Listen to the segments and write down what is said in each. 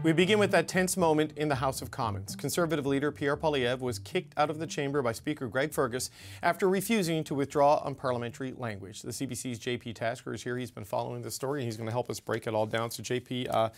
We begin with that tense moment in the House of Commons. Conservative Leader Pierre Poilievre was kicked out of the chamber by Speaker Greg Fergus after refusing to withdraw on parliamentary language. The CBC's JP Tasker is here. He's been following the story and he's going to help us break it all down. So JP,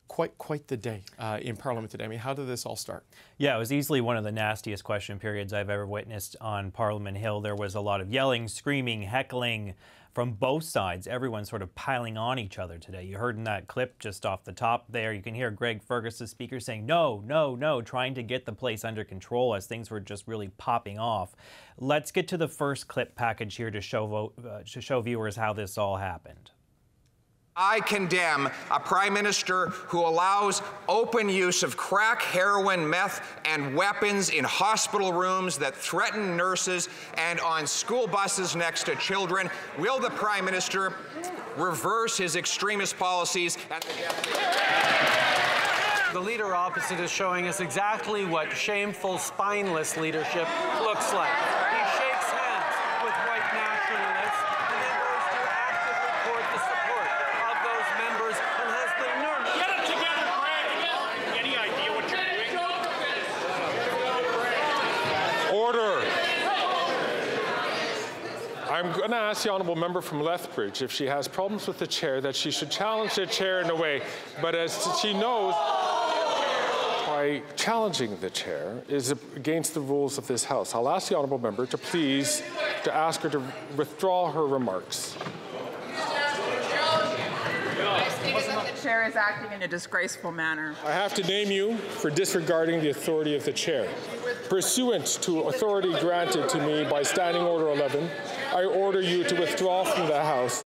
quite the day in Parliament today. I mean, how did this all start? Yeah, it was easily one of the nastiest question periods I've ever witnessed on Parliament Hill. There was a lot of yelling, screaming, heckling from both sides, everyone sort of piling on each other today. You heard in that clip just off the top there, you can hear Greg Fergus, the speaker, saying no, no, no, trying to get the place under control as things were just really popping off. Let's get to the first clip package here to show viewers how this all happened. I condemn a Prime Minister who allows open use of crack, heroin, meth, and weapons in hospital rooms that threaten nurses and on school buses next to children. Will the Prime Minister reverse his extremist policies at the The leader opposite is showing us exactly what shameful, spineless leadership looks like. He shakes hands with white nationalists and then goes to actively court the support of those members and has the nerve. Get it together, Greg! Any idea what you're doing? Order. I'm going to ask the honourable member from Lethbridge if she has problems with the chair that she should challenge the chair in a way, but as she knows, by challenging the chair is against the rules of this House. I'll ask the honourable member to please ask her to withdraw her remarks. The chair is acting in a disgraceful manner. I have to name you for disregarding the authority of the chair. Pursuant to authority granted to me by Standing Order 11, I order you to withdraw from the House.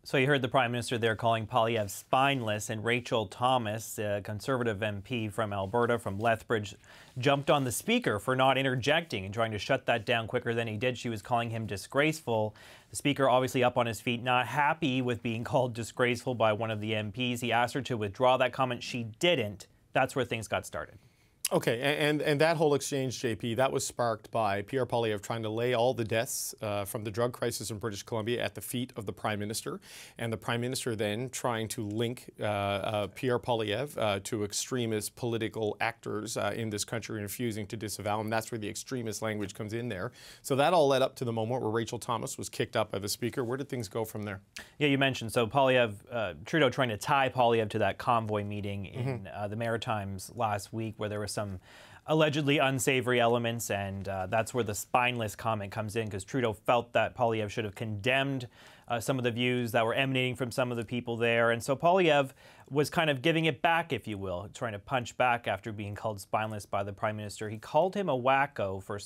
So you heard the Prime Minister there calling Poilievre spineless, and Rachel Thomas, a Conservative MP from Alberta, from Lethbridge, jumped on the Speaker for not interjecting and trying to shut that down quicker than he did. She was calling him disgraceful. The Speaker obviously up on his feet, not happy with being called disgraceful by one of the MPs. He asked her to withdraw that comment. She didn't. That's where things got started. Okay, and that whole exchange, JP, that was sparked by Pierre Poilievre trying to lay all the deaths from the drug crisis in British Columbia at the feet of the Prime Minister, and the Prime Minister then trying to link Pierre Poilievre to extremist political actors in this country and refusing to disavow him. That's where the extremist language comes in there. So that all led up to the moment where Rachel Thomas was kicked out by the Speaker. Where did things go from there? Yeah, you mentioned, so Poilievre, Trudeau trying to tie Poilievre to that convoy meeting in the Maritimes last week where there was some allegedly unsavory elements, and that's where the spineless comment comes in, because Trudeau felt that Poilievre should have condemned some of the views that were emanating from some of the people there. And so Poilievre was kind of giving it back, if you will, trying to punch back after being called spineless by the Prime Minister. He called him a wacko for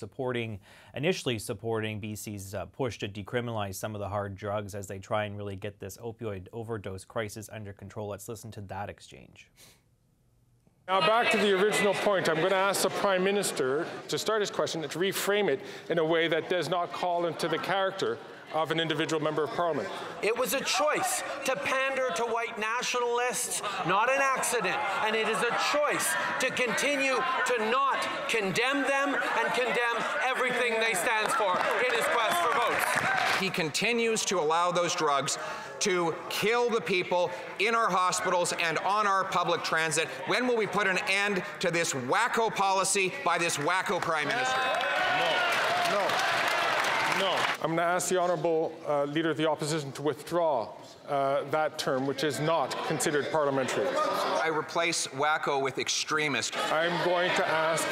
initially supporting BC's push to decriminalize some of the hard drugs as they try and really get this opioid overdose crisis under control. Let's listen to that exchange. Now back to the original point. I'm going to ask the Prime Minister to start his question and to reframe it in a way that does not call into the character of an individual member of Parliament. It was a choice to pander to white nationalists, not an accident. And it is a choice to continue to not condemn them and condemn everything they stand for in his quest for votes. He continues to allow those drugs to kill the people in our hospitals and on our public transit. When will we put an end to this wacko policy by this wacko Prime Minister? No. I'm going to ask the Honourable Leader of the Opposition to withdraw that term, which is not considered parliamentary. I replace wacko with extremist. I'm going to ask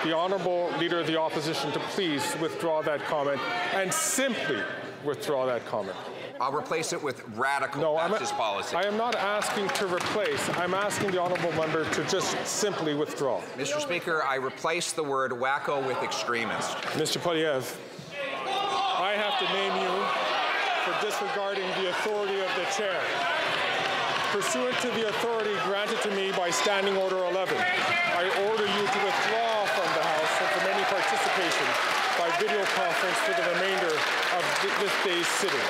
the Honourable Leader of the Opposition to please withdraw that comment and simply withdraw that comment. I'll replace it with radical Baptist policy. I am not asking to replace. I'm asking the honourable member to just simply withdraw. Mr. Speaker, I replace the word wacko with extremist. Mr. Poilievre, I have to name you for disregarding the authority of the chair. Pursuant to the authority granted to me by Standing Order 11, I order you to withdraw from the House and from any participation by video conference for the remainder of this day's sitting.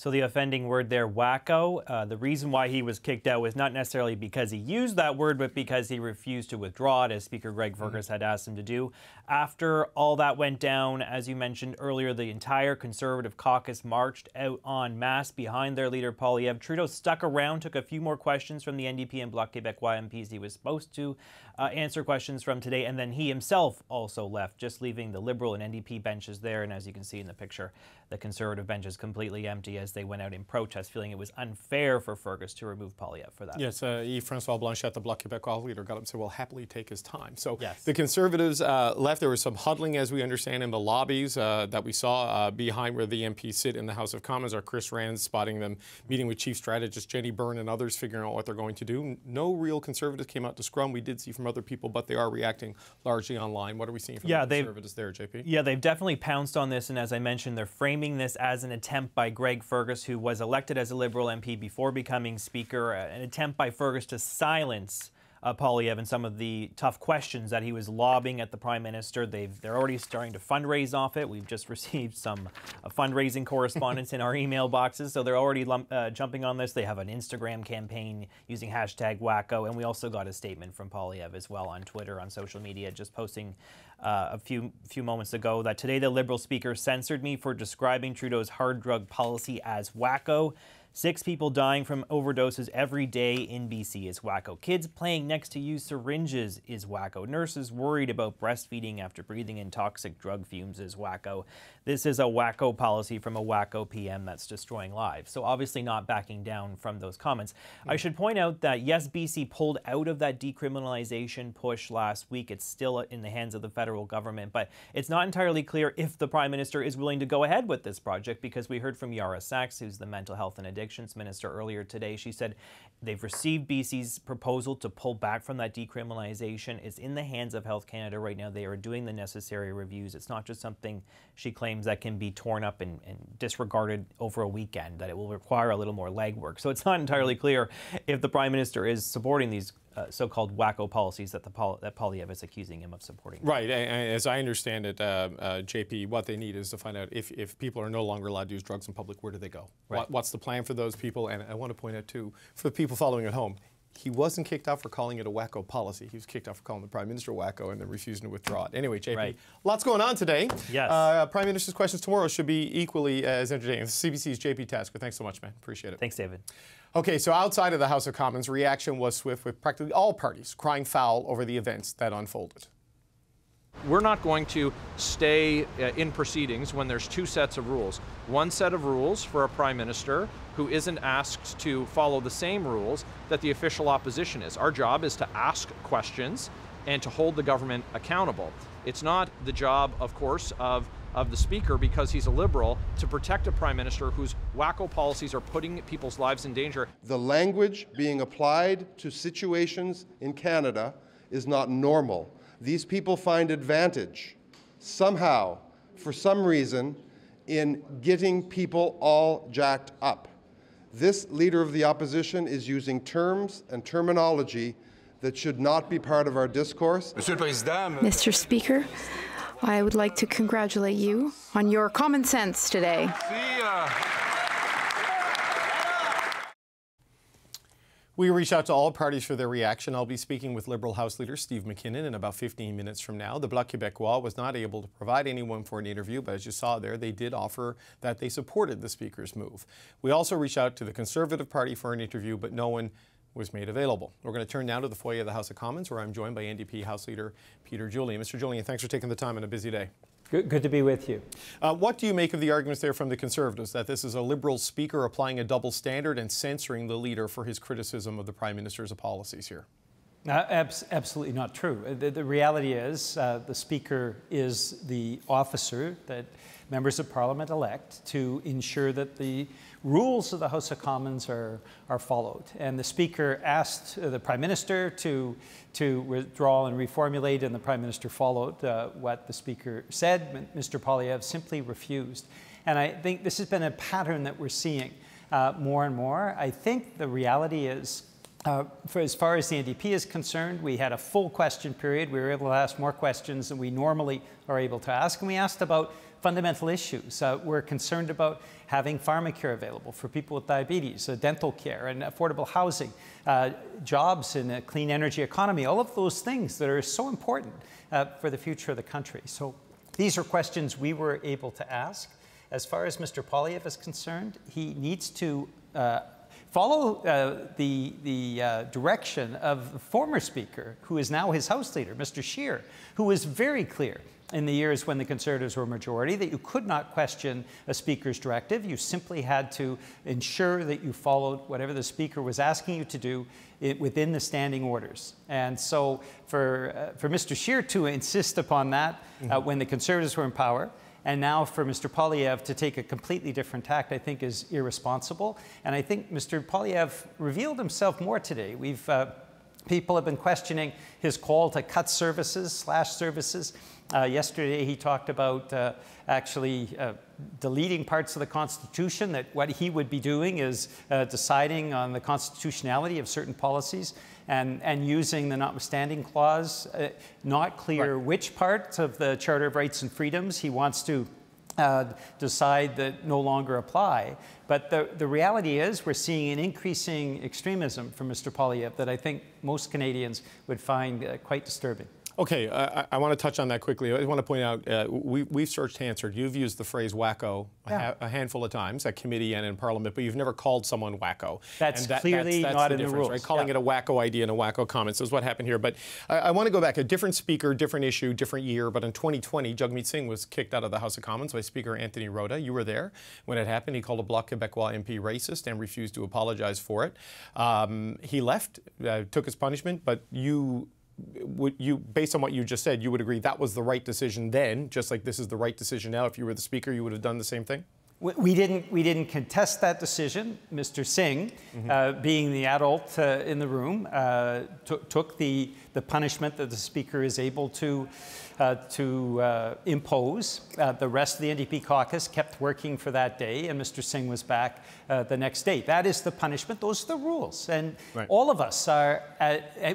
So the offending word there, wacko, the reason why he was kicked out was not necessarily because he used that word, but because he refused to withdraw it, as Speaker Greg Fergus had asked him to do. After all that went down, as you mentioned earlier, the entire Conservative caucus marched out en masse behind their leader, Poilievre. Trudeau stuck around, took a few more questions from the NDP and Bloc Québécois MPs he was supposed to answer questions from today, and then he himself also left, just leaving the Liberal and NDP benches there. And as you can see in the picture, the Conservative bench is completely empty as they went out in protest, feeling it was unfair for Fergus to remove Poilievre for that. Yes, Yves-François Blanchet, the Bloc Québécois leader, got up and said, "Well, happily take his time." So yes. The Conservatives left. There was some huddling, as we understand, in the lobbies that we saw behind where the MPs sit in the House of Commons. Our Chris Rand spotting them meeting with Chief Strategist Jenny Byrne and others, figuring out what they're going to do. No real Conservatives came out to scrum. We did see from other people, but they are reacting largely online. What are we seeing from the Conservatives there, JP? Yeah, they've definitely pounced on this, and as I mentioned, they're framing this as an attempt by Greg Fergus, who was elected as a Liberal MP before becoming Speaker, an attempt by Fergus to silence Poilievre and some of the tough questions that he was lobbing at the Prime Minister. They're already starting to fundraise off it. We've just received some fundraising correspondence in our email boxes, so they're already jumping on this. They have an Instagram campaign using hashtag wacko, and we also got a statement from Poilievre as well on Twitter, on social media, just posting a few moments ago that today the Liberal Speaker censored me for describing Trudeau's hard drug policy as wacko. 6 people dying from overdoses every day in BC is wacko. Kids playing next to used syringes is wacko. Nurses worried about breastfeeding after breathing in toxic drug fumes is wacko. This is a wacko policy from a wacko PM that's destroying lives. So obviously not backing down from those comments. I should point out that yes, BC pulled out of that decriminalization push last week. It's still in the hands of the federal government, but it's not entirely clear if the Prime Minister is willing to go ahead with this project, because we heard from Yara Sachs, who's the Mental Health and Addictions Minister, earlier today. She said they've received BC's proposal to pull back from that decriminalization. It's in the hands of Health Canada right now. They are doing the necessary reviews. It's not just something, she claims, that can be torn up and disregarded over a weekend, that it will require a little more legwork. So it's not entirely clear if the Prime Minister is supporting these so-called wacko policies that Poilievre is accusing him of supporting. Right, and as I understand it, JP, what they need is to find out if people are no longer allowed to use drugs in public, where do they go? Right. What's the plan for those people? And I want to point out, too, for the people following at home, he wasn't kicked out for calling it a wacko policy. He was kicked out for calling the Prime Minister wacko and then refusing to withdraw it. Anyway, JP, lots going on today. Yes. Prime Minister's questions tomorrow should be equally as entertaining. CBC's JP Tasker. Thanks so much, man. Appreciate it. Thanks, David. Okay, so outside of the House of Commons, reaction was swift, with practically all parties crying foul over the events that unfolded. We're not going to stay in proceedings when there's 2 sets of rules. One set of rules for a Prime Minister who isn't asked to follow the same rules that the official opposition is. Our job is to ask questions and to hold the government accountable. It's not the job, of course, of the Speaker, because he's a Liberal, to protect a Prime Minister whose wacko policies are putting people's lives in danger. The language being applied to situations in Canada is not normal. These people find advantage, somehow, for some reason, in getting people all jacked up. This Leader of the Opposition is using terms and terminology that should not be part of our discourse. Mr. Speaker, I would like to congratulate you on your common sense today. We reach out to all parties for their reaction. I'll be speaking with Liberal House Leader Steve McKinnon in about 15 minutes from now. The Bloc Québécois was not able to provide anyone for an interview, but as you saw there, they did offer that they supported the Speaker's move. We also reached out to the Conservative Party for an interview, but no one was made available. We're going to turn now to the foyer of the House of Commons, where I'm joined by NDP House Leader Peter Julian. Mr. Julian, thanks for taking the time on a busy day. Good to be with you. What do you make of the arguments there from the Conservatives that this is a Liberal Speaker applying a double standard and censoring the Leader for his criticism of the Prime Minister's policies here? Absolutely not true. The reality is the Speaker is the officer that members of Parliament elect to ensure that the rules of the House of Commons are followed. And the Speaker asked the Prime Minister to withdraw and reformulate, and the Prime Minister followed what the Speaker said. Mr. Poilievre simply refused. And I think this has been a pattern that we're seeing more and more. I think the reality is As far as the NDP is concerned, we had a full question period. We were able to ask more questions than we normally are able to ask, and we asked about fundamental issues. We're concerned about having pharmacare available for people with diabetes, dental care and affordable housing, jobs in a clean energy economy, all of those things that are so important for the future of the country. So these are questions we were able to ask. As far as Mr. Poilievre is concerned, he needs to follow the direction of the former Speaker, who is now his House Leader, Mr. Scheer, who was very clear in the years when the Conservatives were majority that you could not question a Speaker's directive. You simply had to ensure that you followed whatever the Speaker was asking you to do within the standing orders. And so for Mr. Scheer to insist upon that when the Conservatives were in power, and now for Mr. Poilievre to take a completely different tact, I think is irresponsible. And I think Mr. Poilievre revealed himself more today. People have been questioning his call to cut services, slash services. Yesterday he talked about actually deleting parts of the Constitution, that what he would be doing is deciding on the constitutionality of certain policies and using the notwithstanding clause. Not clear which parts of the Charter of Rights and Freedoms he wants to decide that no longer apply. But the reality is we're seeing an increasing extremism from Mr. Poilievre that I think most Canadians would find quite disturbing. Okay, I want to touch on that quickly. I want to point out, we've searched answered. You've used the phrase wacko a handful of times at committee and in Parliament, but you've never called someone wacko. That's clearly not in the rules. Right? Calling it a wacko idea and a wacko comment is what happened here. But I want to go back. A different Speaker, different issue, different year. But in 2020, Jagmeet Singh was kicked out of the House of Commons by Speaker Anthony Rota. You were there when it happened. He called a Bloc Québécois MP racist and refused to apologize for it. He left, took his punishment, but based on what you just said, you would agree that was the right decision then, just like this is the right decision now. If you were the Speaker, you would have done the same thing? We didn't contest that decision. Mr. Singh, being the adult in the room, took the punishment that the Speaker is able to impose. The rest of the NDP caucus kept working for that day, and Mr. Singh was back the next day. That is the punishment. Those are the rules. And all of us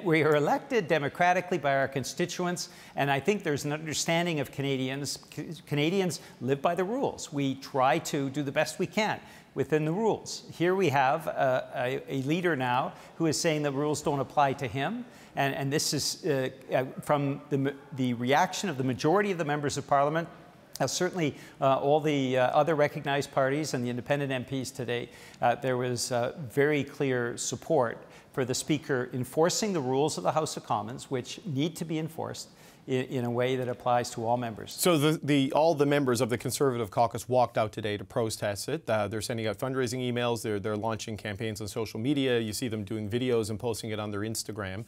we are elected democratically by our constituents, and I think there's an understanding of Canadians. Canadians live by the rules. We try to do the best we can within the rules. Here we have a leader now who is saying the rules don't apply to him. And this is from the reaction of the majority of the members of Parliament, certainly all the other recognized parties and the independent MPs today. There was very clear support for the Speaker enforcing the rules of the House of Commons, which need to be enforced in a way that applies to all members. So all the members of the Conservative caucus walked out today to protest it. They're sending out fundraising emails. They're launching campaigns on social media. You see them doing videos and posting it on their Instagram.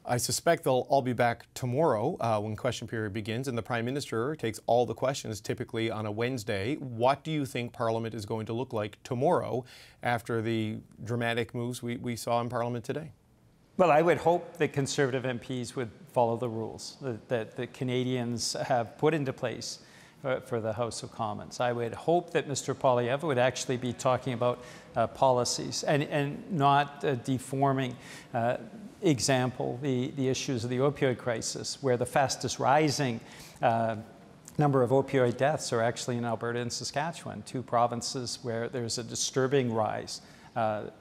I suspect they'll all be back tomorrow when question period begins, and the Prime Minister takes all the questions typically on a Wednesday. What do you think Parliament is going to look like tomorrow after the dramatic moves we saw in Parliament today? Well, I would hope that Conservative MPs would follow the rules that the Canadians have put into place for the House of Commons. I would hope that Mr. Poilievre would actually be talking about policies and not deforming example, the issues of the opioid crisis, where the fastest rising number of opioid deaths are actually in Alberta and Saskatchewan, two provinces where there's a disturbing rise, a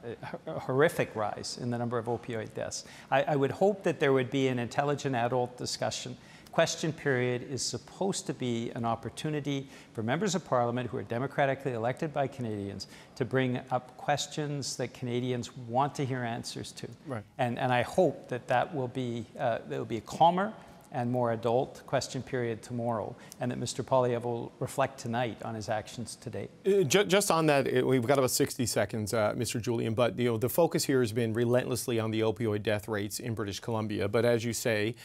horrific rise in the number of opioid deaths. I would hope that there would be an intelligent adult discussion. Question period is supposed to be an opportunity for members of Parliament who are democratically elected by Canadians to bring up questions that Canadians want to hear answers to. Right. And I hope that will be a calmer and more adult question period tomorrow, and that Mr. Poilievre will reflect tonight on his actions today. Just on that, we've got about 60 seconds, Mr. Julian, but the focus here has been relentlessly on the opioid death rates in British Columbia. But as you say,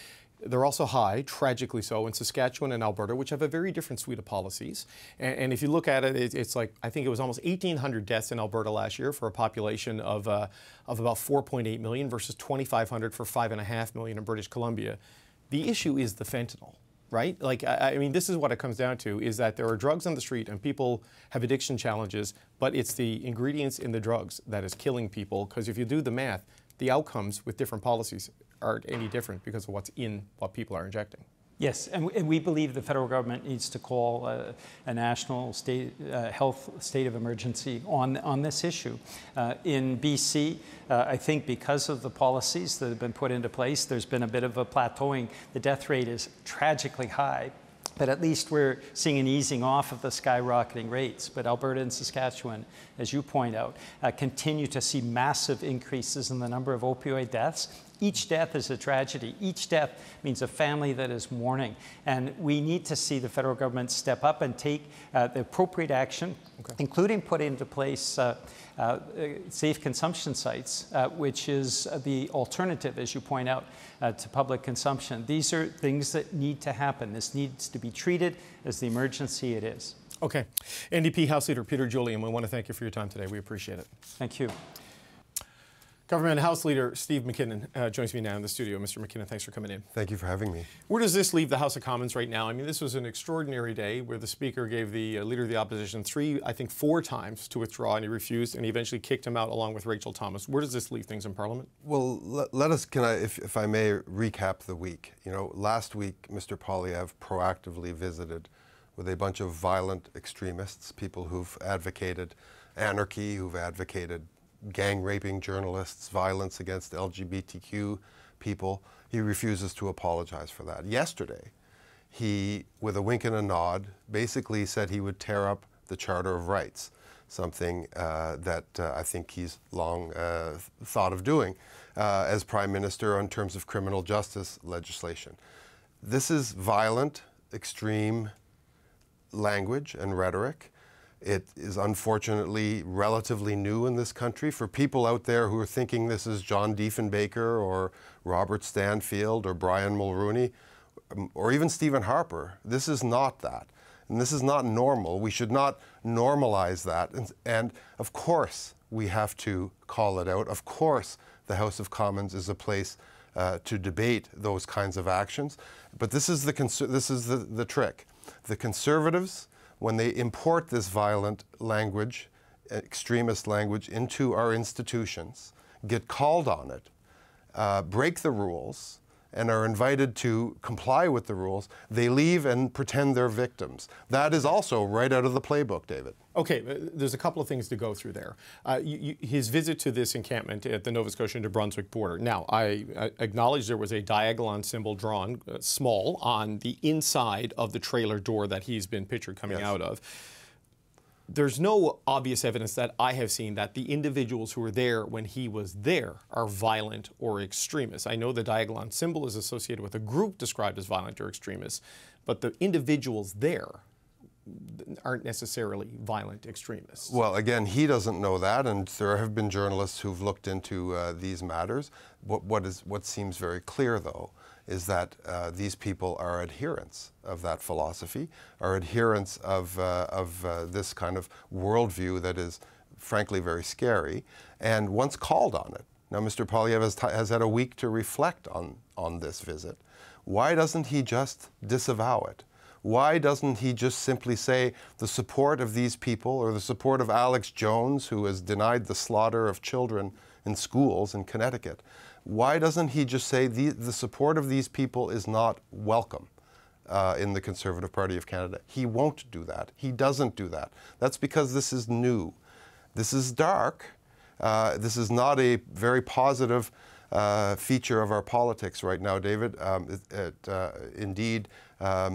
they're also high, tragically so, in Saskatchewan and Alberta, which have a very different suite of policies. And if you look at it, it's like, I think it was almost 1,800 deaths in Alberta last year for a population of about 4.8 million versus 2,500 for 5.5 million in British Columbia. The issue is the fentanyl, right? Like, I mean, this is what it comes down to, is that there are drugs on the street and people have addiction challenges, but it's the ingredients in the drugs that is killing people, because if you do the math, the outcomes with different policies aren't any different because of what's in what people are injecting. Yes, and we believe the federal government needs to call a national health state of emergency on this issue. In BC, I think because of the policies that have been put into place, there's been a bit of a plateauing. The death rate is tragically high, but at least we're seeing an easing off of the skyrocketing rates. But Alberta and Saskatchewan, as you point out, continue to see massive increases in the number of opioid deaths. Each death is a tragedy. Each death means a family that is mourning. And we need to see the federal government step up and take the appropriate action, including put into place safe consumption sites, which is the alternative, as you point out, to public consumption. These are things that need to happen. This needs to be treated as the emergency it is. Okay. NDP House Leader Peter Julian, we want to thank you for your time today. We appreciate it. Thank you. Government House Leader Steve McKinnon joins me now in the studio. Mr. McKinnon, thanks for coming in. Thank you for having me. Where does this leave the House of Commons right now? I mean, this was an extraordinary day where the Speaker gave the Leader of the Opposition four times to withdraw, and he refused, and he eventually kicked him out along with Rachel Thomas. Where does this leave things in Parliament? Well, if I may recap the week. You know, last week, Mr. Poilievre proactively visited with a bunch of violent extremists, people who've advocated anarchy, who've advocated gang-raping journalists, violence against LGBTQ people. He refuses to apologize for that. Yesterday, he, with a wink and a nod, basically said he would tear up the Charter of Rights, something that I think he's long thought of doing as Prime Minister in terms of criminal justice legislation. This is violent, extreme language and rhetoric. It is unfortunately relatively new in this country. For people out there who are thinking this is John Diefenbaker or Robert Stanfield or Brian Mulroney or even Stephen Harper, this is not that. And this is not normal. We should not normalize that. And of course, we have to call it out. Of course, the House of Commons is a place to debate those kinds of actions. But this is the trick. The Conservatives, when they import this violent language, extremist language, into our institutions, get called on it, break the rules, and are invited to comply with the rules, they leave and pretend they're victims. That is also right out of the playbook, David. Okay, there's a couple of things to go through there. His visit to this encampment at the Nova Scotia-New Brunswick border. Now, I acknowledge there was a diagonal symbol drawn, small, on the inside of the trailer door that he's been pictured coming out of. There's no obvious evidence that I have seen that the individuals who were there when he was there are violent or extremists. I know the diagonal symbol is associated with a group described as violent or extremists, but the individuals there aren't necessarily violent extremists. Well, again, he doesn't know that, and there have been journalists who've looked into these matters. What seems very clear, though, is that these people are adherents of that philosophy, are adherents of this kind of worldview that is, frankly, very scary, and once called on it. Now, Mr. Poilievre has had a week to reflect on this visit. Why doesn't he just disavow it? Why doesn't he just simply say the support of these people, or the support of Alex Jones, who has denied the slaughter of children in schools in Connecticut? Why doesn't he just say the support of these people is not welcome in the Conservative Party of Canada? He won't do that. He doesn't do that. That's because this is new. This is dark. This is not a very positive feature of our politics right now, David. It indeed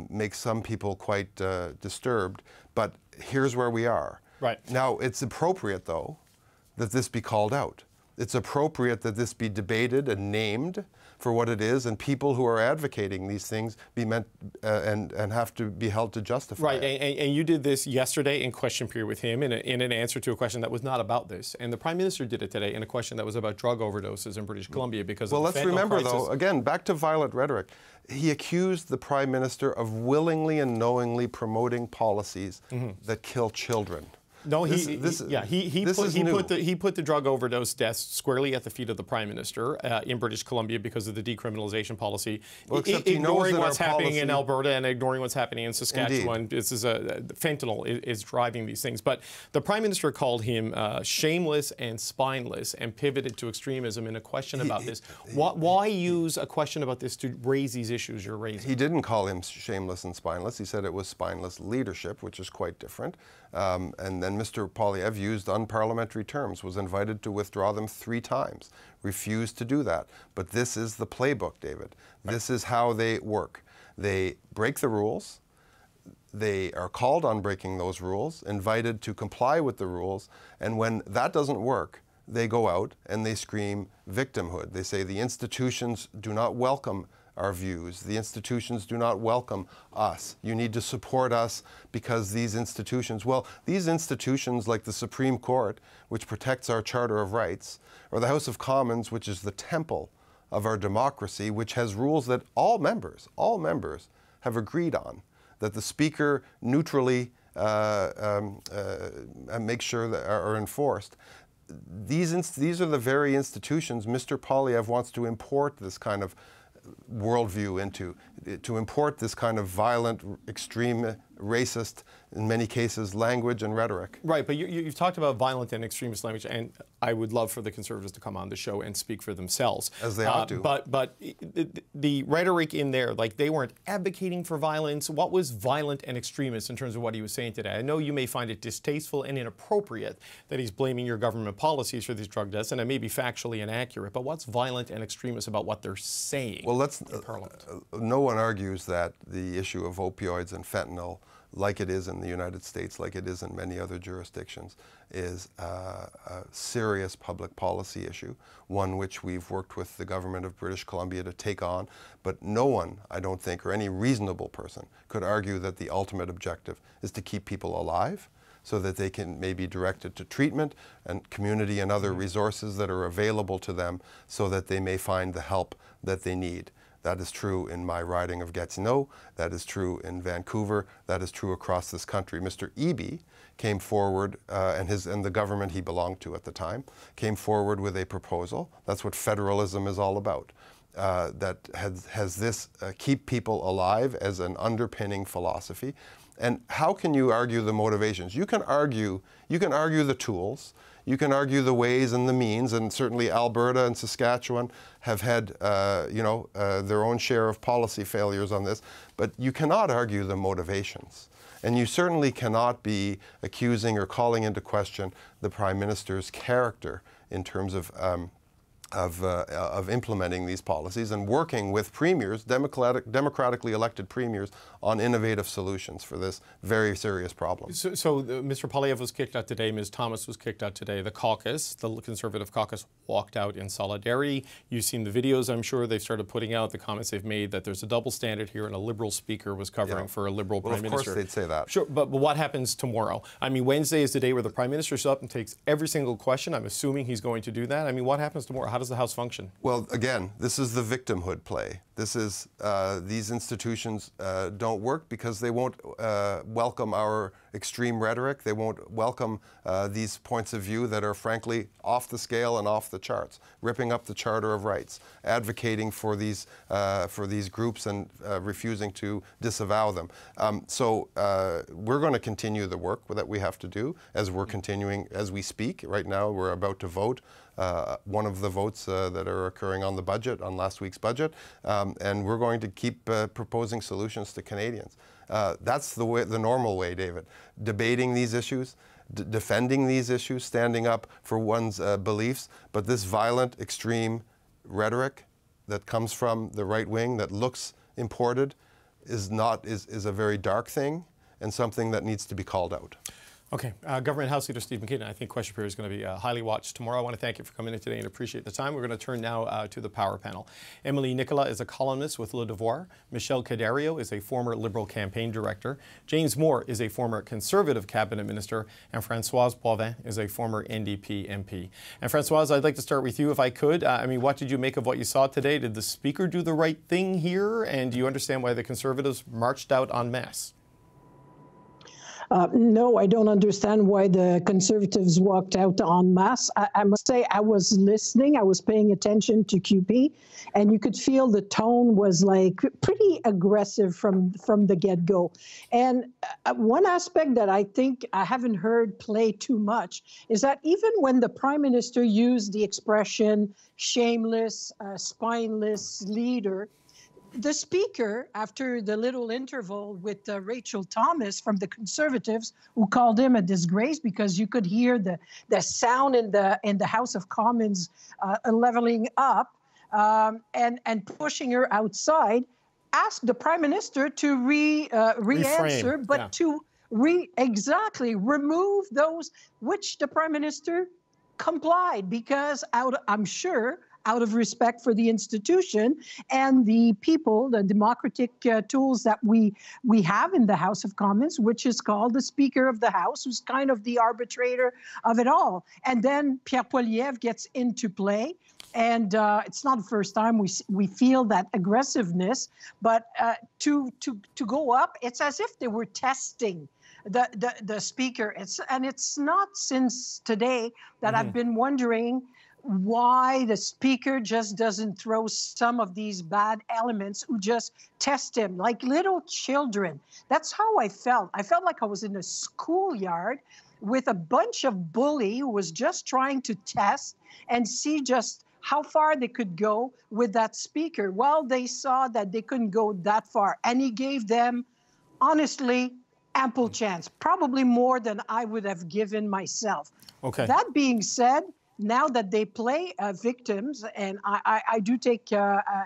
makes some people quite disturbed, but here's where we are. Right. Now, it's appropriate, though, that this be called out. It's appropriate that this be debated and named for what it is, and people who are advocating these things be meant and have to be held to justify right, it. and you did this yesterday in question period with him in an answer to a question that was not about this. And the Prime Minister did it today in a question that was about drug overdoses in British Columbia because of the fentanyl let's remember, crisis. though, again, back to violent rhetoric. He accused the Prime Minister of willingly and knowingly promoting policies that kill children. No, he put the drug overdose deaths squarely at the feet of the Prime Minister in British Columbia because of the decriminalization policy, ignoring what's happening in Alberta and ignoring what's happening in Saskatchewan. Indeed. This is fentanyl is driving these things. But the Prime Minister called him shameless and spineless and pivoted to extremism in a question about this. Why use a question about this to raise these issues you're raising? He didn't call him shameless and spineless. He said it was spineless leadership, which is quite different. And then Mr. Poilievre used unparliamentary terms, was invited to withdraw them 3 times, refused to do that. But this is the playbook, David. This is how they work. They break the rules. They are called on breaking those rules, invited to comply with the rules, and when that doesn't work, they go out and they scream victimhood. They say the institutions do not welcome our views. The institutions do not welcome us. You need to support us because these institutions, well, these institutions like the Supreme Court, which protects our Charter of Rights, or the House of Commons, which is the temple of our democracy, which has rules that all members have agreed on, that the Speaker neutrally makes sure that are enforced. These are the very institutions Mr. Poilievre wants to import this kind of worldview into, to import this kind of violent, extreme, racist, in many cases, language and rhetoric. Right, but you've talked about violent and extremist language, and I would love for the Conservatives to come on the show and speak for themselves. As they ought to. But the rhetoric in there, like they weren't advocating for violence. What was violent and extremist in terms of what he was saying today? I know you may find it distasteful and inappropriate that he's blaming your government policies for these drug deaths, and it may be factually inaccurate, but what's violent and extremist about what they're saying in Parliament? No one argues that the issue of opioids and fentanyl, like it is in the United States, like it is in many other jurisdictions, is a serious public policy issue, one which we've worked with the government of British Columbia to take on. But no one, I don't think, or any reasonable person could argue that the ultimate objective is to keep people alive so that they can maybe be directed to treatment and community and other resources that are available to them so that they may find the help that they need. That is true in my riding of Gatineau. That is true in Vancouver. That is true across this country. Mr. Eby came forward, and the government he belonged to at the time, came forward with a proposal. That's what federalism is all about. That has this keep people alive as an underpinning philosophy. And how can you argue the motivations? You can argue the tools. You can argue the ways and the means, and certainly Alberta and Saskatchewan have had, their own share of policy failures on this. But you cannot argue the motivations, and you certainly cannot be accusing or calling into question the Prime Minister's character in terms of implementing these policies and working with premiers, democratically elected premiers, on innovative solutions for this very serious problem. So Mr. Poilievre was kicked out today. Ms. Thomas was kicked out today. The caucus, the Conservative caucus, walked out in solidarity. You've seen the videos, I'm sure. They've started putting out the comments they've made that there's a double standard here and a Liberal speaker was covering for a Liberal Prime Minister. Of course they'd say that. Sure, but what happens tomorrow? I mean, Wednesday is the day where the Prime Minister's up and takes every single question. I'm assuming he's going to do that. I mean, what happens tomorrow? How does the House function? Well, again, this is the victimhood play. This is, these institutions don't work because they won't welcome our extreme rhetoric. They won't welcome these points of view that are frankly off the scale and off the charts, ripping up the Charter of Rights, advocating for these groups and refusing to disavow them. So we're going to continue the work that we have to do as we're continuing, as we speak. Right now we're about to vote one of the votes that are occurring on the budget, on last week's budget, and we're going to keep proposing solutions to Canadians. That's the normal way, David. Debating these issues, defending these issues, standing up for one's beliefs, but this violent, extreme rhetoric that comes from the right wing that looks imported is a very dark thing and something that needs to be called out. Okay, Government House Leader Steve McKinnon, I think question period is going to be highly watched tomorrow. I want to thank you for coming in today and appreciate the time. We're going to turn now to the power panel. Emily Nicola is a columnist with Le Devoir. Michelle Cadario is a former Liberal campaign director. James Moore is a former Conservative cabinet minister. And Françoise Boivin is a former NDP MP. And Françoise, I'd like to start with you if I could. I mean, what did you make of what you saw today? Did the Speaker do the right thing here? And do you understand why the Conservatives marched out en masse? No, I don't understand why the Conservatives walked out en masse. I must say I was listening, I was paying attention to QP, and you could feel the tone was like pretty aggressive from the get-go. And one aspect that I think I haven't heard play too much is that even when the Prime Minister used the expression shameless, spineless leader, the Speaker, after the little interval with Rachel Thomas from the Conservatives, who called him a disgrace because you could hear the sound in the House of Commons leveling up and pushing her outside, asked the Prime Minister to re-answer, but to remove those, which the Prime Minister complied because I'm sure out of respect for the institution and the people, the democratic tools that we have in the House of Commons, which is called the Speaker of the House, who's kind of the arbitrator of it all. And then Pierre Poilievre gets into play. And it's not the first time we feel that aggressiveness, but to go up, it's as if they were testing the Speaker. It's not since today that I've been wondering why the Speaker just doesn't throw some of these bad elements who just test him like little children. That's how I felt. I felt like I was in a schoolyard with a bunch of bullies who was just trying to test and see just how far they could go with that Speaker. Well, they saw that they couldn't go that far, and he gave them, honestly, ample chance, probably more than I would have given myself. Okay. That being said, now that they play victims, and I do take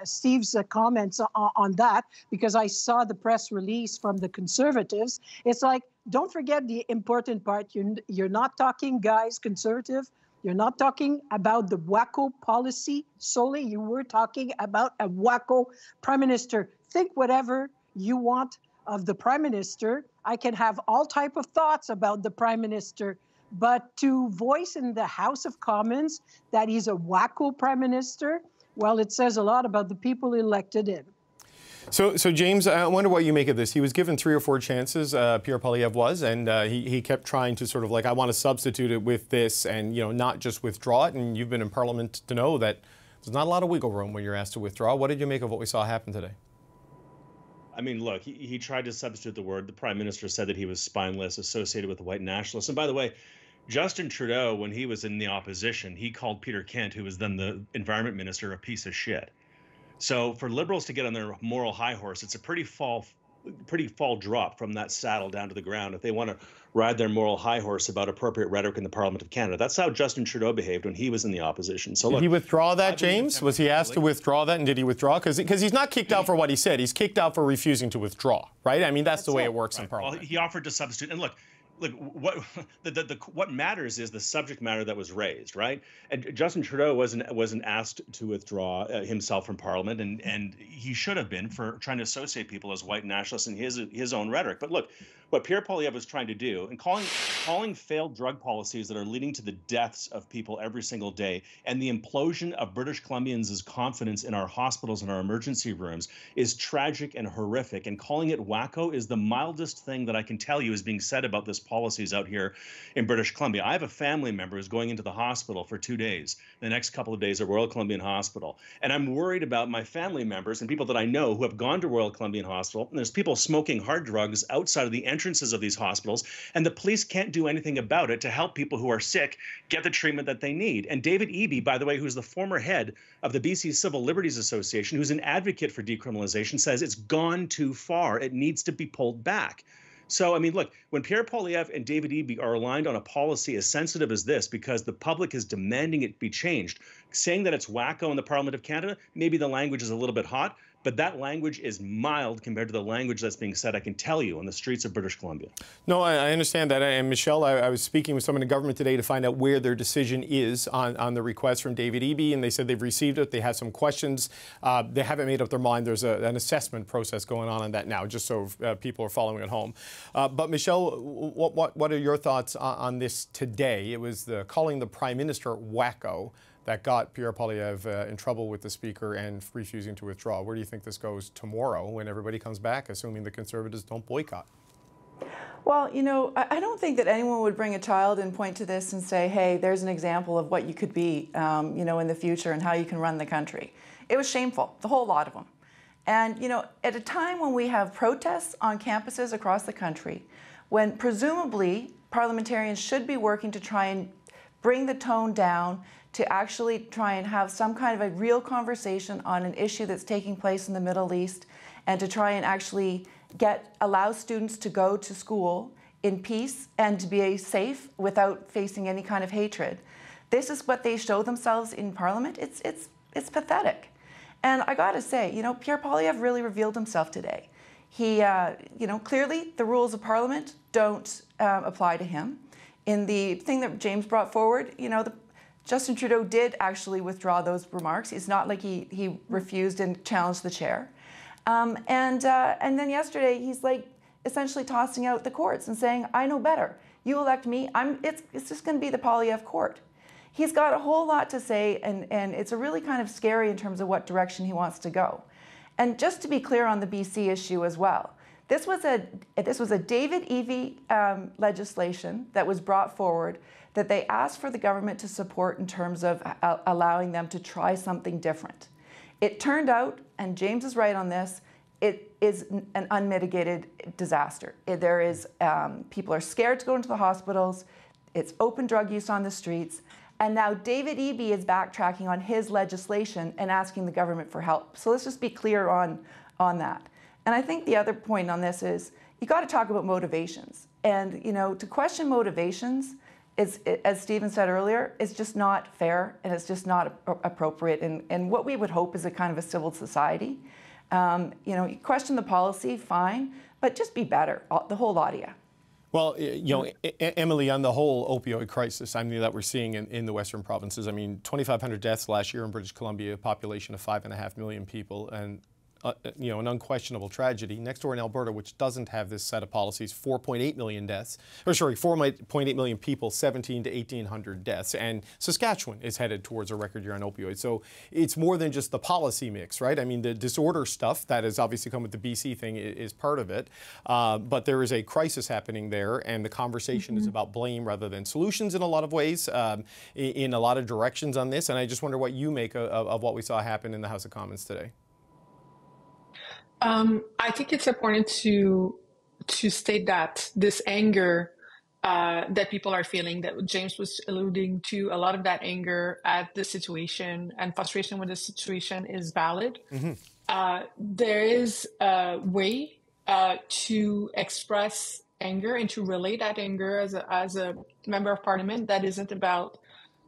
Steve's comments on that, because I saw the press release from the Conservatives. It's like, don't forget the important part. You're not talking, guys, Conservative, you're not talking about the wacko policy solely. You were talking about a wacko Prime Minister. Think whatever you want of the Prime Minister. I can have all type of thoughts about the Prime Minister, but to voice in the House of Commons that he's a wacko Prime Minister, well, it says a lot about the people who elected him. So James, I wonder what you make of this. He was given 3 or 4 chances, Pierre Poilievre was, and he kept trying to sort of like, I want to substitute it with this and, not just withdraw it. And you've been in Parliament to know that there's not a lot of wiggle room when you're asked to withdraw. What did you make of what we saw happen today? I mean, look, he tried to substitute the word. The Prime Minister said that he was spineless, associated with the white nationalists. And by the way, Justin Trudeau, when he was in the opposition, he called Peter Kent, who was then the Environment Minister, a piece of shit. So for Liberals to get on their moral high horse, it's a pretty fall drop from that saddle down to the ground if they want to ride their moral high horse about appropriate rhetoric in the Parliament of Canada. That's how Justin Trudeau behaved when he was in the opposition. So did he withdraw that, James? Was he asked to withdraw that, and did he withdraw? Because he's not kicked out for what he said. He's kicked out for refusing to withdraw, right? I mean, that's the way it works in Parliament. Well, he offered to substitute. And look, what matters is the subject matter that was raised, right? And Justin Trudeau wasn't asked to withdraw himself from Parliament, and he should have been, for trying to associate people as white nationalists in his own rhetoric. But look, what Pierre Poilievre was trying to do, and calling failed drug policies that are leading to the deaths of people every single day, and the implosion of British Columbians' confidence in our hospitals and our emergency rooms, is tragic and horrific. And calling it wacko is the mildest thing that I can tell you is being said about this policies out here in British Columbia. I have a family member who's going into the hospital for 2 days, the next couple of days at Royal Columbian Hospital. And I'm worried about my family members and people that I know who have gone to Royal Columbian Hospital. And there's people smoking hard drugs outside of the entrances of these hospitals, and the police can't do anything about it to help people who are sick get the treatment that they need. And David Eby, by the way, who's the former head of the BC Civil Liberties Association, who's an advocate for decriminalization, says it's gone too far. It needs to be pulled back. So, I mean, look, when Pierre Poilievre and David Eby are aligned on a policy as sensitive as this, because the public is demanding it be changed, saying that it's wacko in the Parliament of Canada, maybe the language is a little bit hot, but that language is mild compared to the language that's being said, I can tell you, on the streets of British Columbia. No, I understand that. And Michelle, I was speaking with someone in government today to find out where their decision is on the request from David Eby, and they said they've received it. They have some questions. They haven't made up their mind. There's an assessment process going on that now, just so people are following at home. But Michelle, what are your thoughts on this today? It was calling the Prime Minister wacko that got Pierre Poilievre in trouble with the Speaker and refusing to withdraw. Where do you think this goes tomorrow when everybody comes back, assuming the Conservatives don't boycott? Well, you know, I don't think that anyone would bring a child and point to this and say, hey, there's an example of what you could be, you know, in the future and how you can run the country. It was shameful, the whole lot of them. And, you know, at a time when we have protests on campuses across the country, when presumably parliamentarians should be working to try and bring the tone down, to actually try and have some kind of a real conversation on an issue that's taking place in the Middle East, and to try and actually allow students to go to school in peace and to be safe without facing any kind of hatred. This is what they show themselves in Parliament. It's pathetic. And I got to say, you know, Pierre Poilievre really revealed himself today. He, you know, clearly the rules of Parliament don't apply to him. In the thing that James brought forward, you know, Justin Trudeau did actually withdraw those remarks. It's not like he refused and challenged the chair. And then yesterday, he's like essentially tossing out the courts and saying, I know better. You elect me. It's just going to be the Poilievre court. He's got a whole lot to say, and it's a really kind of scary in terms of what direction he wants to go. And just to be clear on the BC issue as well, this was a David Eby legislation that was brought forward that they asked for the government to support in terms of allowing them to try something different. It turned out, and James is right on this, it is an unmitigated disaster. People are scared to go into the hospitals. It's open drug use on the streets. And now David Eby is backtracking on his legislation and asking the government for help. So let's just be clear on that. And I think the other point on this is you got to talk about motivations. And, you know, to question motivations is, as Stephen said earlier, is just not fair, and it's just not appropriate. And what we would hope is a kind of a civil society. You know, you question the policy, fine, but just be better, the whole lot of you. Well, you know, Emily, on the whole opioid crisis, I mean, that we're seeing in the Western provinces, I mean, 2,500 deaths last year in British Columbia, a population of 5.5 million people, and you know, an unquestionable tragedy. Next door in Alberta, which doesn't have this set of policies, 4.8 million deaths, or sorry, 4.8 million people, 1,700 to 1,800 deaths. And Saskatchewan is headed towards a record year on opioids. So it's more than just the policy mix, right? I mean, the disorder stuff that has obviously come with the BC thing is part of it. But there is a crisis happening there, and the conversation is about blame rather than solutions in a lot of ways, in a lot of directions on this. And I just wonder what you make of what we saw happen in the House of Commons today. I think it's important to state that this anger that people are feeling, that James was alluding to, a lot of that anger at the situation and frustration with the situation is valid. There is a way to express anger and to relay that anger as a member of parliament that isn't about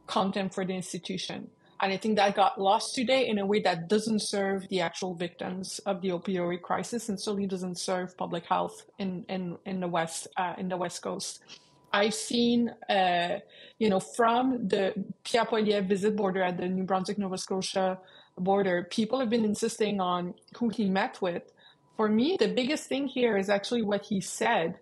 contempt for the institution. And I think that got lost today in a way that doesn't serve the actual victims of the opioid crisis, and certainly doesn't serve public health in the West Coast. I've seen, you know, from the Pierre Poilievre visit border at the New Brunswick-Nova Scotia border, people have been insisting on who he met with. For me, the biggest thing here is actually what he said.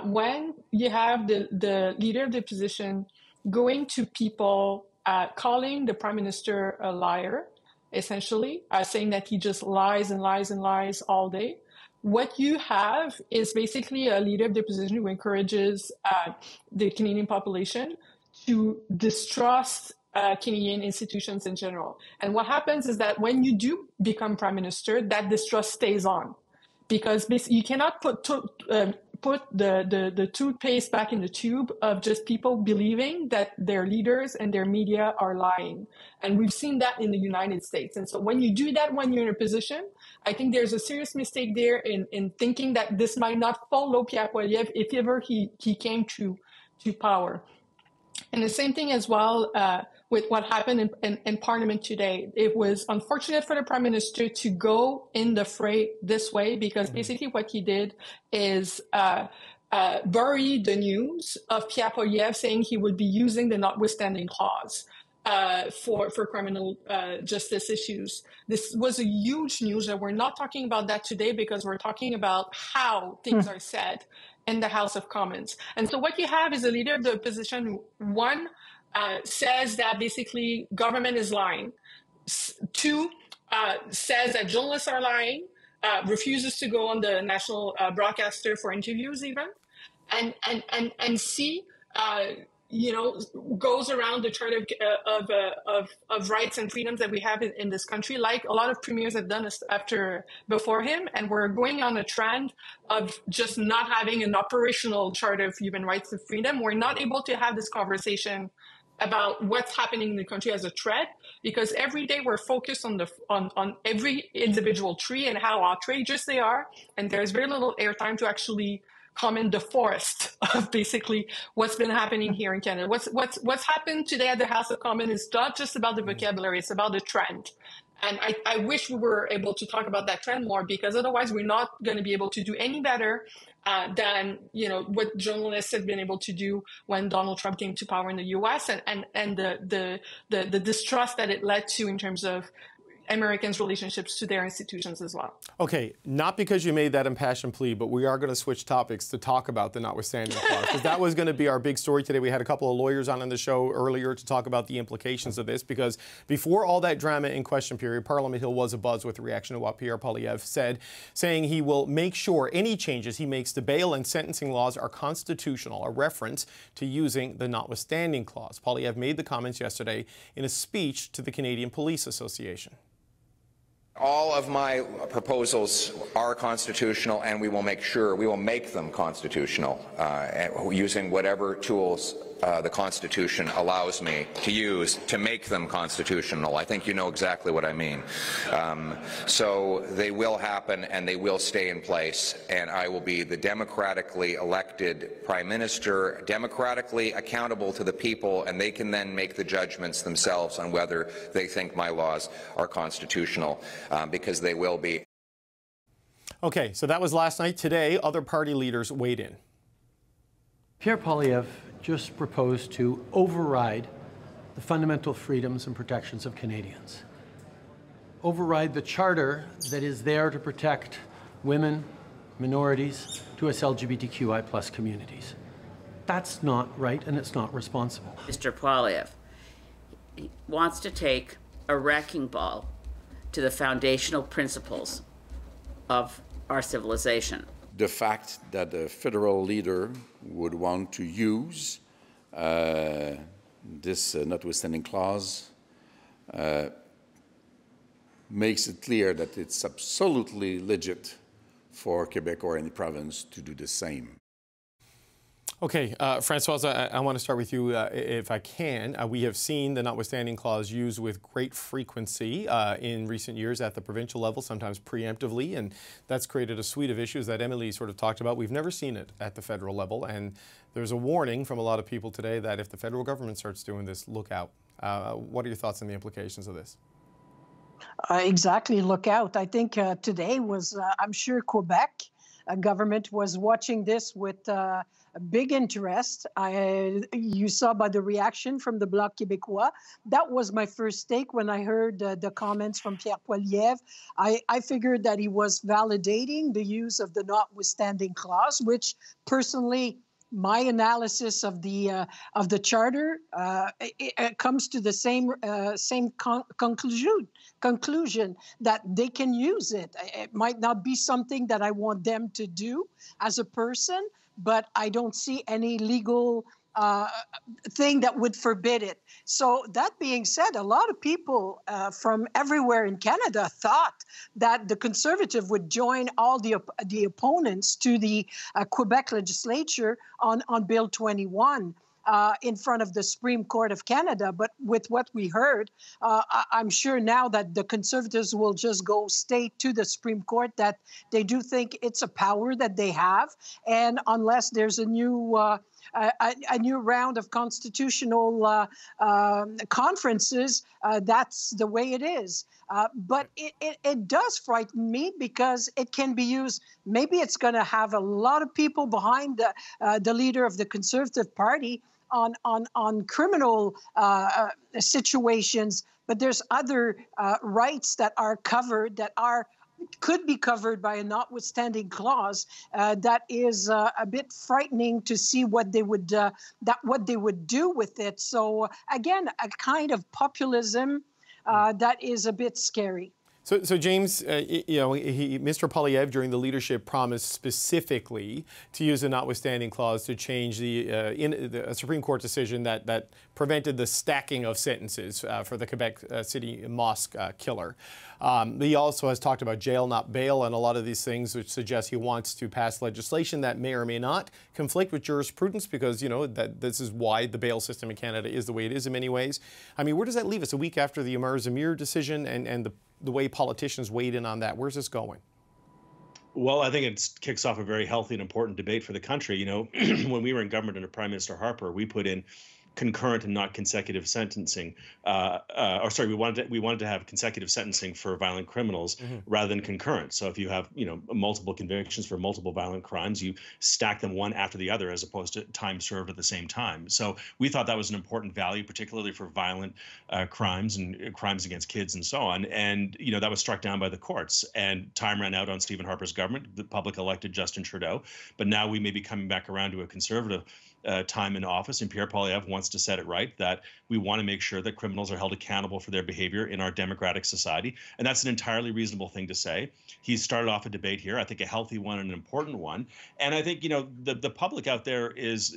When you have the leader of the opposition going to people, calling the Prime Minister a liar, essentially, saying that he just lies and lies and lies all day. What you have is basically a leader of the opposition who encourages the Canadian population to distrust Canadian institutions in general. And what happens is that when you do become Prime Minister, that distrust stays on. Because you cannot put the toothpaste back in the tube of just people believing that their leaders and their media are lying. And we've seen that in the United States. And so when you do that when you're in a position, I think there's a serious mistake there in thinking that this might not follow Pierre Poilievre if ever he came to power. And the same thing as well with what happened in Parliament today. It was unfortunate for the Prime Minister to go in the fray this way, because basically what he did is bury the news of Pierre Poilievre saying he would be using the notwithstanding clause for criminal justice issues. This was a huge news, and we're not talking about that today because we're talking about how things are said in the House of Commons. And so what you have is a leader of the opposition who, one, says that basically government is lying. Two, says that journalists are lying, refuses to go on the national broadcaster for interviews even. and see, goes around the chart of rights and freedoms that we have in this country, like a lot of premiers have done before him, and we're going on a trend of just not having an operational chart of human rights and freedom. We're not able to have this conversation about what's happening in the country as a threat, because every day we're focused on every individual tree and how outrageous they are, and there's very little airtime to actually comment the forest of basically what's been happening here in Canada. What's happened today at the House of Commons is not just about the vocabulary, it's about the trend. And I wish we were able to talk about that trend more, because otherwise we're not going to be able to do any better than what journalists have been able to do when Donald Trump came to power in the U.S. and the distrust that it led to in terms of Americans' relationships to their institutions as well. Okay, not because you made that impassioned plea, but we are going to switch topics to talk about the notwithstanding clause, because that was going to be our big story today. We had a couple of lawyers on the show earlier to talk about the implications of this, because before all that drama in question period, Parliament Hill was abuzz with the reaction to what Pierre Poilievre said, saying he will make sure any changes he makes to bail and sentencing laws are constitutional, a reference to using the notwithstanding clause. Poilievre made the comments yesterday in a speech to the Canadian Police Association. All of my proposals are constitutional, and we will make them constitutional using whatever tools the Constitution allows me to use to make them constitutional. I think you know exactly what I mean. So they will happen and they will stay in place, and I will be the democratically elected Prime Minister, democratically accountable to the people, and they can then make the judgments themselves on whether they think my laws are constitutional, because they will be. Okay, so that was last night. Today, other party leaders weighed in. Pierre Poilievre just proposed to override the fundamental freedoms and protections of Canadians. Override the charter that is there to protect women, minorities, to us LGBTQI+ communities. That's not right, and it's not responsible. Mr. Poilievre wants to take a wrecking ball to the foundational principles of our civilization. The fact that the federal leader would want to use this notwithstanding clause makes it clear that it's absolutely legit for Quebec or any province to do the same. Okay, Françoise, I want to start with you, if I can. We have seen the notwithstanding clause used with great frequency in recent years at the provincial level, sometimes preemptively, and that's created a suite of issues that Emily sort of talked about. We've never seen it at the federal level, and there's a warning from a lot of people today that if the federal government starts doing this, look out. What are your thoughts on the implications of this? Exactly, look out. I think today was, I'm sure Quebec government was watching this with a big interest. You saw by the reaction from the Bloc Québécois. That was my first take when I heard the comments from Pierre Poilievre. I figured that he was validating the use of the notwithstanding clause, which personally, my analysis of the charter it comes to the same conclusion that they can use it. It might not be something that I want them to do as a person, but I don't see any legal thing that would forbid it. So that being said, a lot of people from everywhere in Canada thought that the Conservative would join all the opponents to the Quebec legislature on Bill 21 in front of the Supreme Court of Canada. But with what we heard, I'm sure now that the Conservatives will just go state to the Supreme Court that they do think it's a power that they have. And unless there's a new round of constitutional conferences, that's the way it is. But it does frighten me because it can be used. Maybe it's going to have a lot of people behind the leader of the Conservative Party on criminal situations. But there's other rights that are covered that could be covered by a notwithstanding clause that is a bit frightening to see what they would do with it. So again, a kind of populism that is a bit scary. So James, Mr. Poilievre during the leadership promised specifically to use a notwithstanding clause to change the Supreme Court decision that prevented the stacking of sentences for the Quebec City mosque killer. He also has talked about jail, not bail, and a lot of these things which suggest he wants to pass legislation that may or may not conflict with jurisprudence, because, that this is why the bail system in Canada is the way it is in many ways. I mean, where does that leave us a week after the Amar Zamir decision and the way politicians weighed in on that? Where's this going? Well, I think it kicks off a very healthy and important debate for the country. When we were in government under Prime Minister Harper, we put in concurrent and not consecutive sentencing. We wanted to have consecutive sentencing for violent criminals rather than concurrent. So if you have multiple convictions for multiple violent crimes, you stack them one after the other as opposed to time served at the same time. So we thought that was an important value, particularly for violent crimes and crimes against kids and so on. And that was struck down by the courts. And time ran out on Stephen Harper's government. The public elected Justin Trudeau, but now we may be coming back around to a Conservative time in office, and Pierre Poilievre wants to set it right that we want to make sure that criminals are held accountable for their behavior in our democratic society, and that's an entirely reasonable thing to say. He's started off a debate here, I think a healthy one and an important one, and I think the public out there is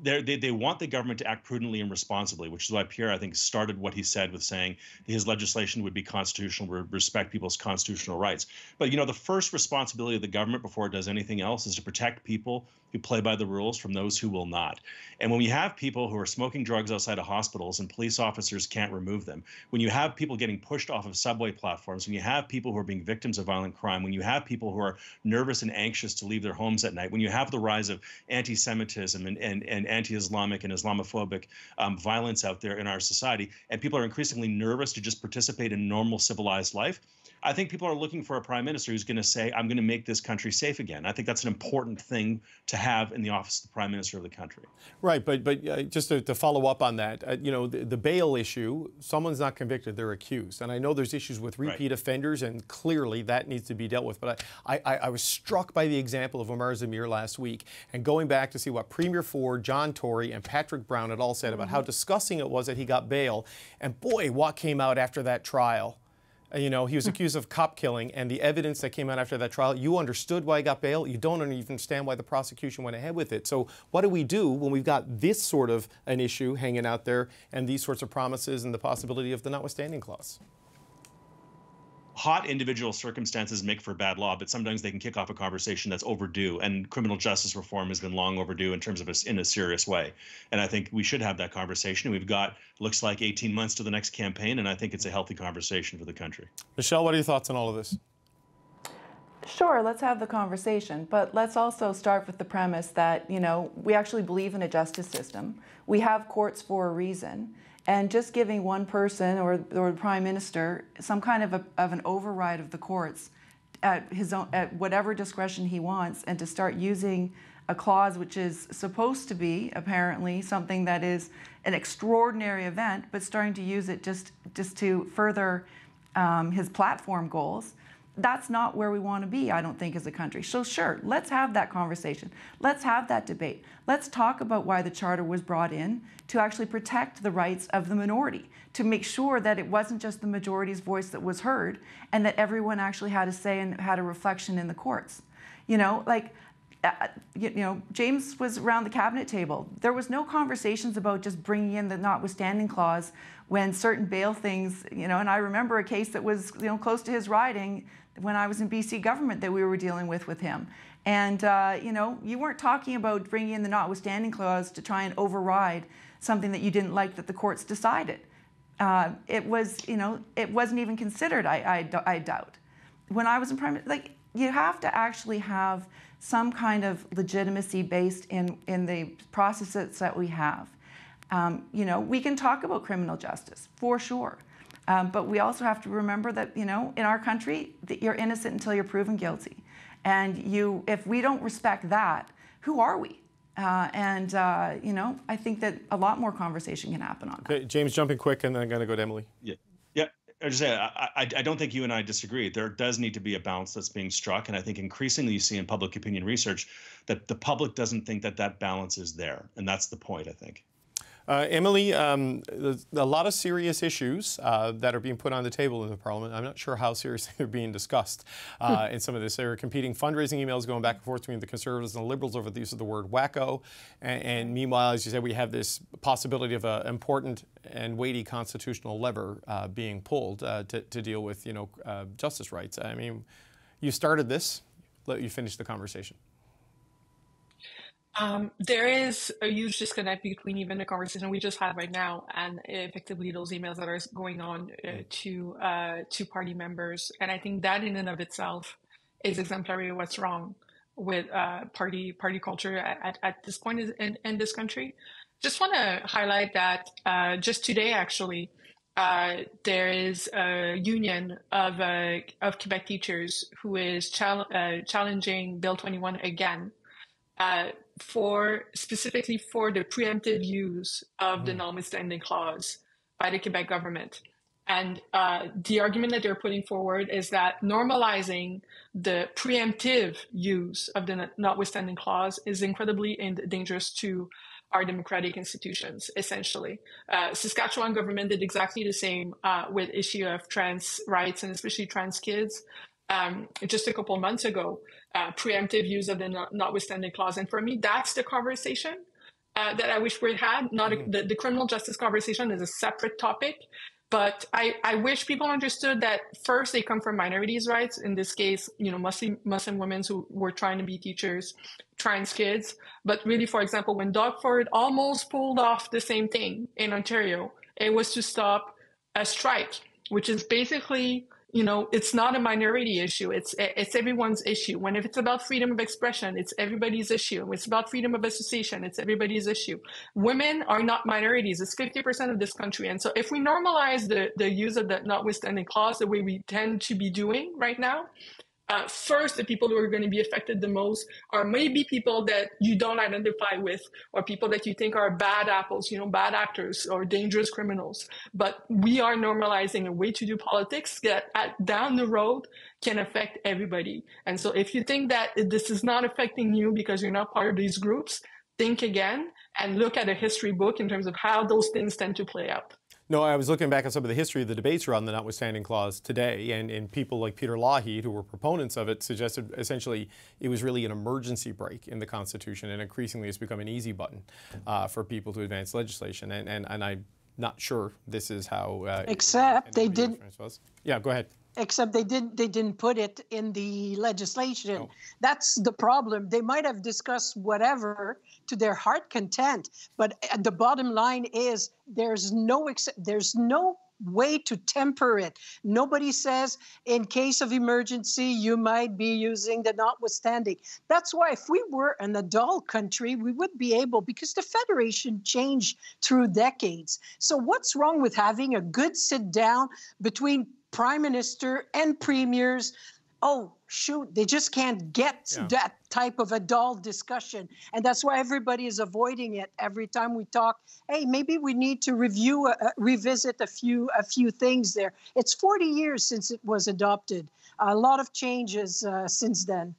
they want the government to act prudently and responsibly, which is why Pierre, I think, started what he said with saying his legislation would be constitutional, would respect people's constitutional rights. But the first responsibility of the government before it does anything else is to protect people who play by the rules from those who will not. And when we have people who are smoking drugs outside of hospitals and police officers can't remove them, when you have people getting pushed off of subway platforms, when you have people who are being victims of violent crime, when you have people who are nervous and anxious to leave their homes at night, when you have the rise of anti-Semitism and anti-Islamic and Islamophobic violence out there in our society, and people are increasingly nervous to just participate in normal civilized life, I think people are looking for a prime minister who's going to say, I'm going to make this country safe again. I think that's an important thing to have in the office of the prime minister of the country. Right, but just to follow up on that, the bail issue, someone's not convicted, they're accused. And I know there's issues with repeat offenders, and clearly that needs to be dealt with. But I was struck by the example of Amar Zamir last week, and going back to see what Premier Ford, John Tory, and Patrick Brown had all said about how disgusting it was that he got bail. And boy, what came out after that trial. He was accused of cop killing, and the evidence that came out after that trial, you understood why he got bail. You don't even understand why the prosecution went ahead with it. So what do we do when we've got this sort of an issue hanging out there and these sorts of promises and the possibility of the notwithstanding clause? Hot individual circumstances make for bad law, but sometimes they can kick off a conversation that's overdue, and criminal justice reform has been long overdue in terms of in a serious way. And I think we should have that conversation. We've got, looks like 18 months to the next campaign, and I think it's a healthy conversation for the country. Michelle, what are your thoughts on all of this? Sure, let's have the conversation, but let's also start with the premise that, we actually believe in a justice system. We have courts for a reason. And just giving one person or the Prime Minister some kind of an override of the courts at whatever discretion he wants, and to start using a clause which is supposed to be apparently something that is an extraordinary event, but starting to use it just to further his platform goals. That's not where we want to be, I don't think, as a country. So sure, let's have that conversation. Let's have that debate. Let's talk about why the Charter was brought in, to actually protect the rights of the minority, to make sure that it wasn't just the majority's voice that was heard, and that everyone actually had a say and had a reflection in the courts. James was around the cabinet table. There was no conversations about just bringing in the notwithstanding clause when certain bail things, and I remember a case that was, close to his riding when I was in BC government that we were dealing with him. And, you weren't talking about bringing in the notwithstanding clause to try and override something that you didn't like that the courts decided. It wasn't even considered, I doubt. When I was in Prime, you have to actually have some kind of legitimacy based in the processes that we have. We can talk about criminal justice, for sure. But we also have to remember that, in our country, that you're innocent until you're proven guilty. And if we don't respect that, who are we? I think that a lot more conversation can happen on that. Okay, James, jumping quick, and then I'm going to go to Emily. Yeah. I just say, I don't think you and I disagree. There does need to be a balance that's being struck, and I think increasingly you see in public opinion research that the public doesn't think that balance is there, and that's the point, I think. Emily, there's a lot of serious issues that are being put on the table in the Parliament. I'm not sure how seriously they're being discussed in some of this. There are competing fundraising emails going back and forth between the Conservatives and the Liberals over the use of the word wacko. And meanwhile, as you said, we have this possibility of an important and weighty constitutional lever being pulled to deal with, justice rights. I mean, you started this. Let you finish the conversation. There is a huge disconnect between even the conversation we just had right now and effectively those emails that are going on to party members. And I think that in and of itself is exemplary of what's wrong with party culture at this point in this country. Just want to highlight that just today, actually, there is a union of Quebec teachers who is challenging Bill 21 again. Specifically for the preemptive use of the notwithstanding clause by the Quebec government. And the argument that they're putting forward is that normalizing the preemptive use of the notwithstanding clause is incredibly dangerous to our democratic institutions, essentially. Saskatchewan government did exactly the same with issue of trans rights and especially trans kids. Just a couple months ago, preemptive use of the notwithstanding clause. And for me, that's the conversation that I wish we had. The criminal justice conversation is a separate topic. But I wish people understood that first they come from minorities' rights. In this case, Muslim women who were trying to be teachers, trans kids. But really, for example, when Doug Ford almost pulled off the same thing in Ontario, it was to stop a strike, which is basically, it's not a minority issue. It's everyone's issue. If it's about freedom of expression, it's everybody's issue. When it's about freedom of association, it's everybody's issue. Women are not minorities. It's 50% of this country. And so if we normalize the use of the notwithstanding clause the way we tend to be doing right now, first, the people who are going to be affected the most are maybe people that you don't identify with or people that you think are bad apples, bad actors or dangerous criminals. But we are normalizing a way to do politics that down the road can affect everybody. And so if you think that this is not affecting you because you're not part of these groups, think again and look at a history book in terms of how those things tend to play out. No, I was looking back at some of the history of the debates around the notwithstanding clause today, and people like Peter Lougheed, who were proponents of it, suggested essentially it was really an emergency brake in the Constitution, and increasingly it's become an easy button for people to advance legislation. And I'm not sure this is how. Except they didn't. Yeah, go ahead. Except they didn't put it in the legislation. No. That's the problem. They might have discussed whatever to their heart content, but the bottom line is there's no way to temper it. Nobody says in case of emergency you might be using the notwithstanding. That's why if we were an adult country, we would be able, because the Federation changed through decades. So what's wrong with having a good sit down between Prime Minister and premiers? Oh, shoot, they just can't get that type of adult discussion. And that's why everybody is avoiding it every time we talk. Hey, maybe we need to revisit a few things there. It's 40 years since it was adopted. A lot of changes since then.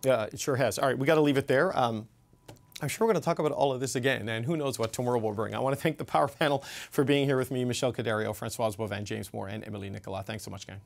Yeah, it sure has. All right, we got to leave it there. I'm sure we're going to talk about all of this again, and who knows what tomorrow will bring. I want to thank the Power Panel for being here with me, Michelle Cadario, Françoise Boivin, James Moore, and Emily Nicolas. Thanks so much, gang.